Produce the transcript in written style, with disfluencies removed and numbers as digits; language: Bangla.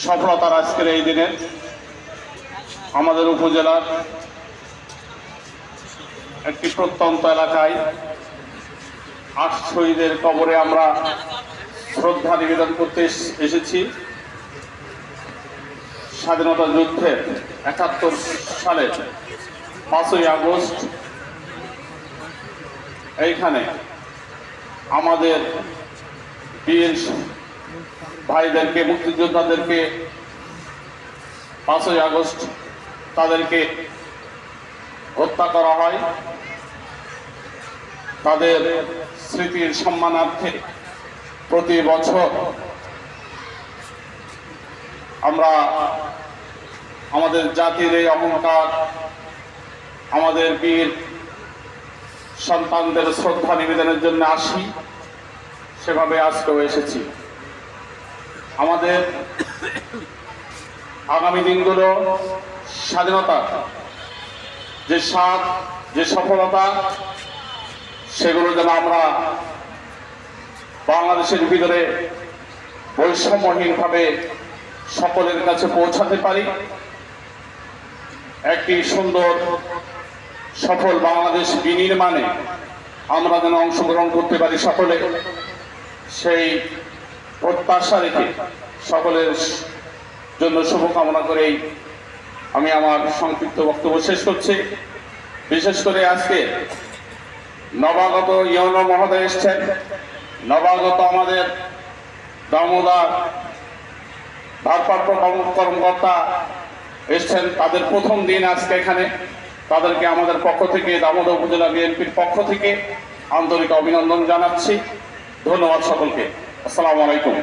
সফলতার আজকের এই দিনে আমাদের উপজেলার একটি প্রত্যন্ত এলাকায় ৮ শহীদের কবরে আমরা শ্রদ্ধা নিবেদন করতে এসেছি। স্বাধীনতা যুদ্ধের ৭১ সালের ৫ই আগস্ট এইখানে আমাদের বীর ভাইদেরকে, মুক্তিযোদ্ধাদেরকে ৫ই আগস্ট তাদেরকে হত্যা করা হয়। তাদের স্মৃতির সম্মানার্থে প্রতি বছর আমরা আমাদের জাতির এই অহংকার, আমাদের বীর সন্তানদের শ্রদ্ধা নিবেদনের জন্য আসি, সেভাবে আজকেও এসেছি। আমাদের আগামী দিনগুলো স্বাধীনতা যে স্বাদ, যে সফলতা, সেগুলো যেন আমরা বাংলাদেশের ভিতরে বৈষম্যহীনভাবে সকলের কাছে পৌঁছাতে পারি। একটি সুন্দর সফল বাংলাদেশ বিনির্মাণে আমরা যেন অংশগ্রহণ করতে পারি সকলে, সেই প্রত্যাশা রেখে সকলের জন্য শুভকামনা করেই আমি আমার সংক্ষিপ্ত বক্তব্য শেষ করছি। বিশেষ করে আজকে নবাগত ইউনো মহোদয় এসছেন, নবাগত আমাদের দামোদর ভারপ্রাপ্ত কর্মকর্তা এসছেন, তাদের প্রথম দিন আজকে এখানে। তাদেরকে আমাদের পক্ষ থেকে, দামোদর উপজেলা বিএনপির পক্ষ থেকে আন্তরিক অভিনন্দন জানাচ্ছি। ধন্যবাদ সকলকে। আসসালামু আলাইকুম।